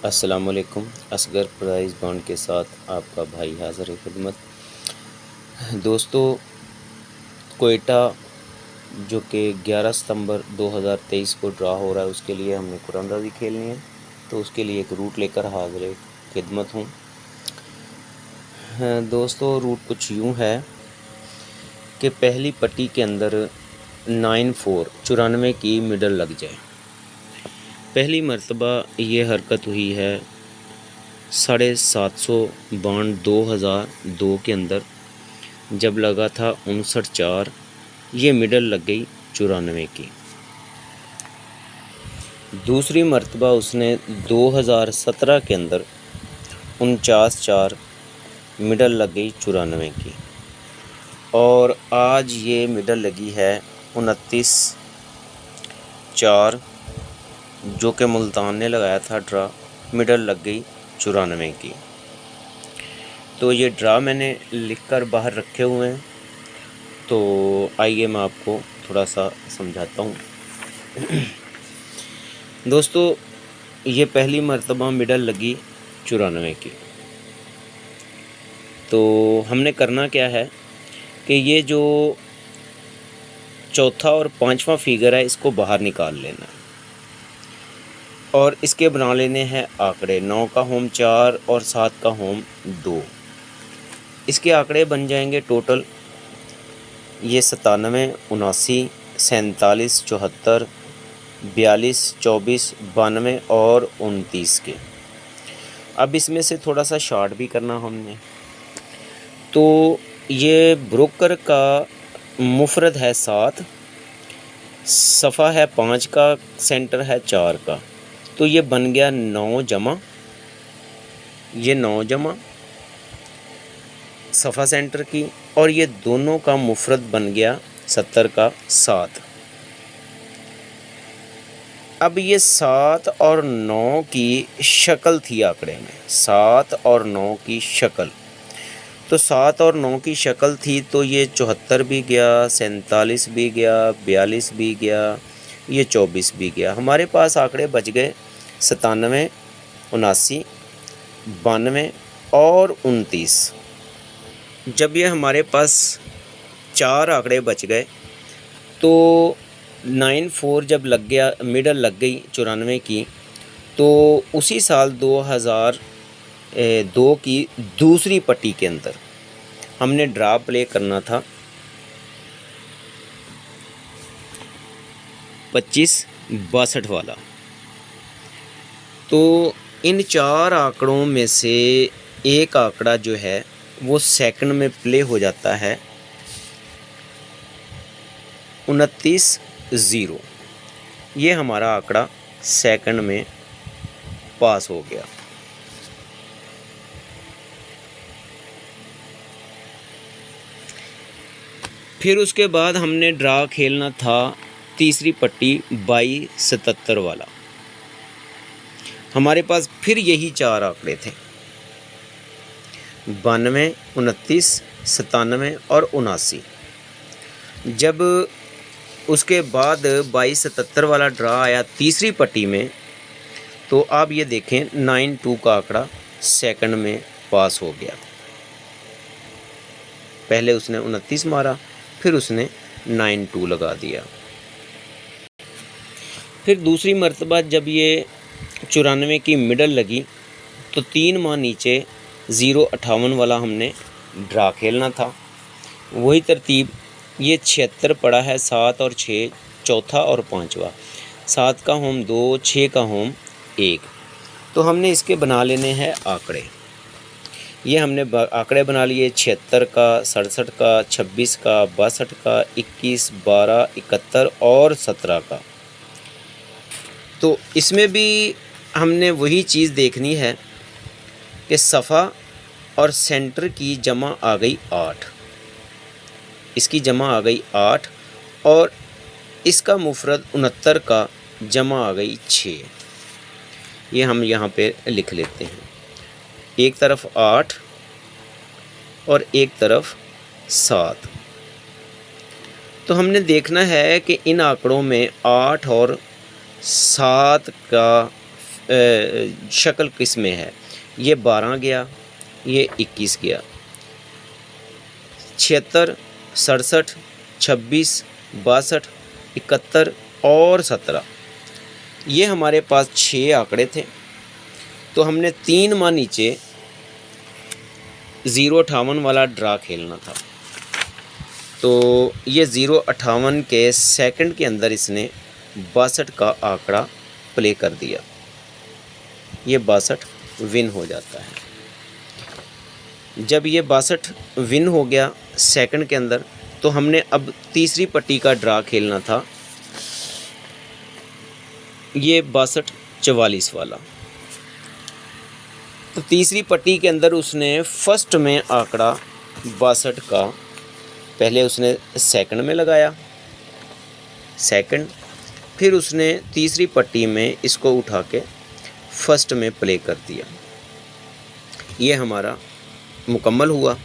अस्सलामुअलैकुम। Asghar price bond के साथ आपका भाई हाज़िर खिदमत। दोस्तों, कोयटा जो कि 11 सितंबर 2023 को ड्रा हो रहा है, उसके लिए हमने कुरानदाजी खेलनी है, तो उसके लिए एक रूट लेकर हाज़िर खिदमत हूँ। दोस्तों, रूट कुछ यूँ है कि पहली पट्टी के अंदर 94 94 की मिडल लग जाए। पहली मर्तबा ये हरकत हुई है 750 बॉन्ड 2002 के अंदर, जब लगा था 59.4, ये मिडल लग गई 94 की। दूसरी मर्तबा उसने 2017 के अंदर 49.4, मिडल लग गई 94 की। और आज ये मिडल लगी है 29.4, जो कि मुल्तान ने लगाया था ड्रा, मिडल लग गई 94 की। तो ये ड्रा मैंने लिखकर बाहर रखे हुए हैं, तो आइए मैं आपको थोड़ा सा समझाता हूँ। दोस्तों, ये पहली मर्तबा मिडल लगी 94 की। तो हमने करना क्या है कि ये जो चौथा और पांचवा फिगर है, इसको बाहर निकाल लेना है और इसके बना लेने हैं आंकड़े। 9 का होम 4 और 7 का होम 2। इसके आंकड़े बन जाएंगे टोटल ये 97, 79, 47, 74, 42, 24, 92 और 29 के। अब इसमें से थोड़ा सा शॉर्ट भी करना हमने, तो ये ब्रोकर का मुफरद है 7, सफ़ा है 5 का, सेंटर है 4 का, तो ये बन गया 9 जमा, ये 9 जमा सफ़ा सेंटर की, और ये दोनों का मुफरद बन गया 70 का 7। अब ये 7 और 9 की शक्ल थी आंकड़े में, 7 और 9 की शक्ल, तो 7 और 9 की शक्ल थी, तो ये 74 भी गया, 47 भी गया, 42 भी गया, ये 24 भी गया। हमारे पास आंकड़े बच गए 97, 79, 92 और 29। जब ये हमारे पास 4 आंकड़े बच गए, तो 94 जब लग गया, मिडल लग गई 94 की, तो उसी साल 2002 की दूसरी पट्टी के अंदर हमने ड्रा प्ले करना था 25-62 वाला। तो इन 4 आंकड़ों में से एक आंकड़ा जो है वो सेकंड में प्ले हो जाता है 29-0। ये हमारा आंकड़ा सेकंड में पास हो गया। फिर उसके बाद हमने ड्रा खेलना था तीसरी पट्टी 22-77 वाला। हमारे पास फिर यही 4 आंकड़े थे, 92, 29, 97 और 79। जब उसके बाद 22-77 वाला ड्रा आया तीसरी पट्टी में, तो आप ये देखें 92 का आंकड़ा सेकंड में पास हो गया। पहले उसने 29 मारा, फिर उसने 92 लगा दिया। फिर दूसरी मर्तबा जब ये 94 की मिडल लगी, तो 3 माह नीचे 058 वाला हमने ड्रा खेलना था। वही तरतीब, ये 76 पड़ा है, 7 और 6 चौथा और पांचवा, 7 का होम 2, 6 का होम 1। तो हमने इसके बना लेने हैं आंकड़े। ये हमने आंकड़े बना लिए 76 का, 67 का, 26 का, 62 का, 21, 12, 71 और 17 का। तो इसमें भी हमने वही चीज़ देखनी है कि सफ़ा और सेंटर की जमा आ गई 8, इसकी जमा आ गई 8, और इसका मुफरद 69 का जमा आ गई 6। ये हम यहाँ पे लिख लेते हैं, एक तरफ 8 और एक तरफ 7। तो हमने देखना है कि इन आंकड़ों में 8 और 7 का शक्ल किस में है। ये 12 गया, ये 21 गया, 76, 67, 26, 62, 71 और 17। ये हमारे पास 6 आंकड़े थे। तो हमने 3 माह नीचे 058 वाला ड्रा खेलना था। तो ये 058 के सेकंड के अंदर इसने 62 का आंकड़ा प्ले कर दिया। ये 62 विन हो जाता है। जब ये 62 विन हो गया सेकंड के अंदर, तो हमने अब तीसरी पट्टी का ड्रा खेलना था, ये 62 44 वाला। तो तीसरी पट्टी के अंदर उसने फर्स्ट में आंकड़ा 62 का पहले उसने सेकंड में लगाया, सेकंड, फिर उसने तीसरी पट्टी में इसको उठा के फर्स्ट में प्ले कर दिया। ये हमारा मुकम्मल हुआ।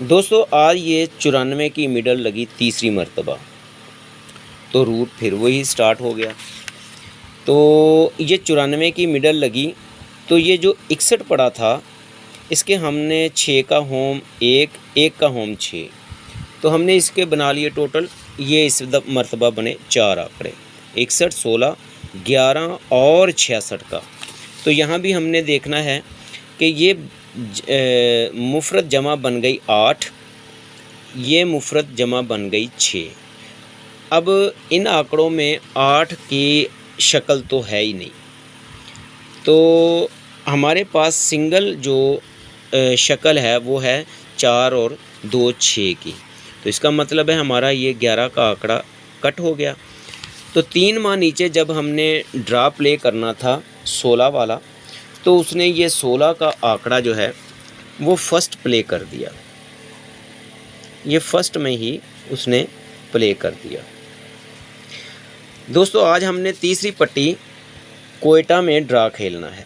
दोस्तों आज ये 94 की मिडल लगी तीसरी मर्तबा, तो रूट फिर वही स्टार्ट हो गया। तो ये 94 की मिडल लगी, तो ये जो 61 पड़ा था इसके हमने 6 का होम 1 का होम 6, तो हमने इसके बना लिए टोटल। ये इस मर्तबा बने 4 आंकड़े, 61, 16, 11 और 66 का। तो यहाँ भी हमने देखना है कि ये मुफरत जमा बन गई 8, ये मुफरत जमा बन गई 6। अब इन आंकड़ों में 8 की शक्ल तो है ही नहीं, तो हमारे पास सिंगल जो शक्ल है वो है 4 और 2 6 की। तो इसका मतलब है हमारा ये 11 का आंकड़ा कट हो गया। तो 3 माह नीचे जब हमने ड्रा प्ले करना था 16 वाला, तो उसने ये 16 का आंकड़ा जो है वो फर्स्ट प्ले कर दिया। ये फर्स्ट में ही उसने प्ले कर दिया। दोस्तों आज हमने तीसरी पट्टी कोयटा में ड्रा खेलना है।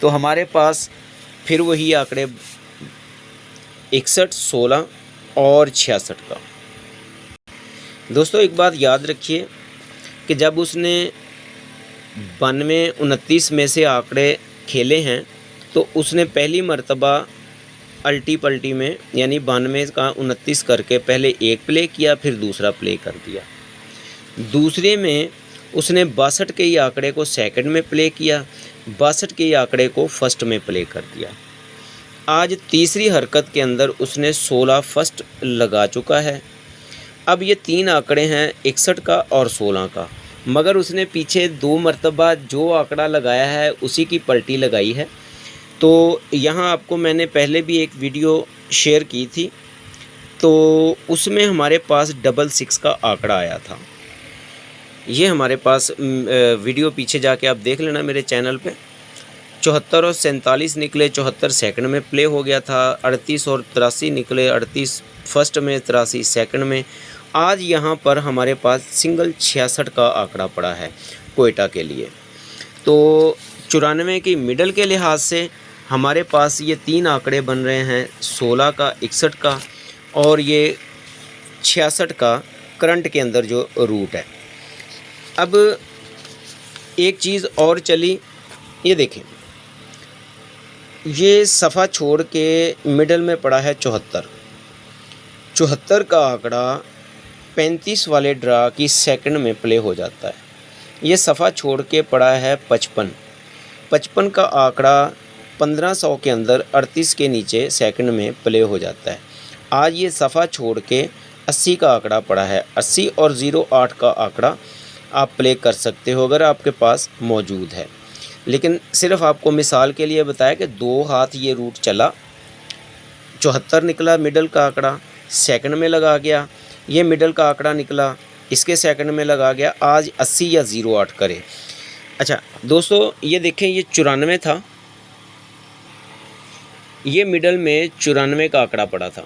तो हमारे पास फिर वही आंकड़े 61, 16 और 66 का। दोस्तों एक बात याद रखिए कि जब उसने 92, 29 में से आंकड़े खेले हैं, तो उसने पहली मर्तबा अल्टी पल्टी में यानी 92 का 29 करके पहले एक प्ले किया, फिर दूसरा प्ले कर दिया। दूसरे में उसने 62 के ही आंकड़े को सेकंड में प्ले किया, 62 के ही आंकड़े को फर्स्ट में प्ले कर दिया। आज तीसरी हरकत के अंदर उसने 16 फर्स्ट लगा चुका है। अब ये 3 आंकड़े हैं 61 का और 16 का, मगर उसने पीछे 2 मरतबा जो आंकड़ा लगाया है उसी की पलटी लगाई है। तो यहाँ आपको मैंने पहले भी एक वीडियो शेयर की थी, तो उसमें हमारे पास 66 का आंकड़ा आया था। ये हमारे पास वीडियो पीछे जाके आप देख लेना मेरे चैनल पे। 74 और 47 निकले, 74 सेकंड में प्ले हो गया था। 38 और 83 निकले, 38 फर्स्ट में, 83 सेकंड में। आज यहाँ पर हमारे पास सिंगल 66 का आंकड़ा पड़ा है कोयटा के लिए। तो 94 की मिडल के लिहाज से हमारे पास ये 3 आंकड़े बन रहे हैं, 16 का, 61 का और ये 66 का करंट के अंदर जो रूट है। अब एक चीज़ और चली, ये देखें, ये सफ़ा छोड़ के मिडल में पड़ा है 74। 74 का आंकड़ा 35 वाले ड्रा की सेकंड में प्ले हो जाता है। ये सफ़ा छोड़ के पड़ा है 55। 55 का आंकड़ा 1500 के अंदर 38 के नीचे सेकंड में प्ले हो जाता है। आज ये सफ़ा छोड़ के 80 का आंकड़ा पड़ा है। 80 और 08 का आंकड़ा आप प्ले कर सकते हो अगर आपके पास मौजूद है, लेकिन सिर्फ आपको मिसाल के लिए बताया कि 2 हाथ ये रूट चला। 74 निकला मिडल का आंकड़ा, सेकंड में लगा गया। ये मिडल का आंकड़ा निकला, इसके सेकंड में लगा गया। आज 80 या 08 करे। अच्छा दोस्तों ये देखें, ये 94 था, ये मिडल में 94 का आंकड़ा पड़ा था।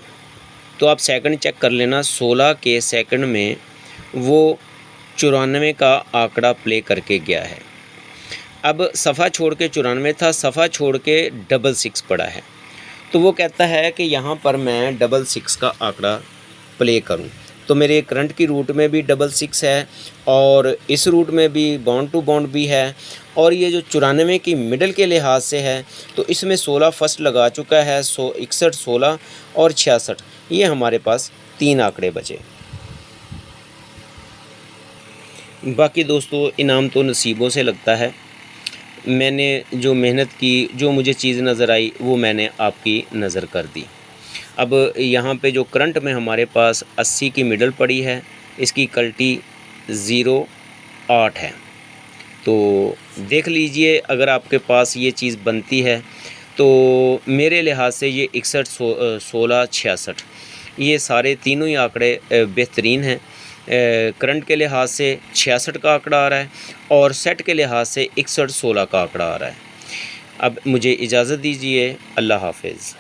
तो आप सेकंड चेक कर लेना, 16 के सेकंड में वो 94 का आंकड़ा प्ले करके गया है। अब सफ़ा छोड़ के 94 था, सफ़ा छोड़ के 66 पड़ा है। तो वो कहता है कि यहाँ पर मैं 66 का आंकड़ा प्ले करूँ। तो मेरे करंट की रूट में भी 66 है और इस रूट में भी बॉन्ड टू बॉन्ड भी है। और ये जो 94 की मिडल के लिहाज से है तो इसमें 16 फर्स्ट लगा चुका है, 61, 16 और 66, ये हमारे पास 3 आंकड़े बचे। बाकी दोस्तों इनाम तो नसीबों से लगता है। मैंने जो मेहनत की, जो मुझे चीज़ नज़र आई वो मैंने आपकी नज़र कर दी। अब यहाँ पे जो करंट में हमारे पास 80 की मिडल पड़ी है, इसकी कल्टी 08 है। तो देख लीजिए अगर आपके पास ये चीज़ बनती है तो मेरे लिहाज से ये 61, 16, 66 ये सारे तीनों ही आंकड़े बेहतरीन हैं। करंट के लिहाज से 66 का आंकड़ा आ रहा है और सेट के लिहाज से 61, 16 का आंकड़ा आ रहा है। अब मुझे इजाज़त दीजिए, अल्लाह हाफ़िज़।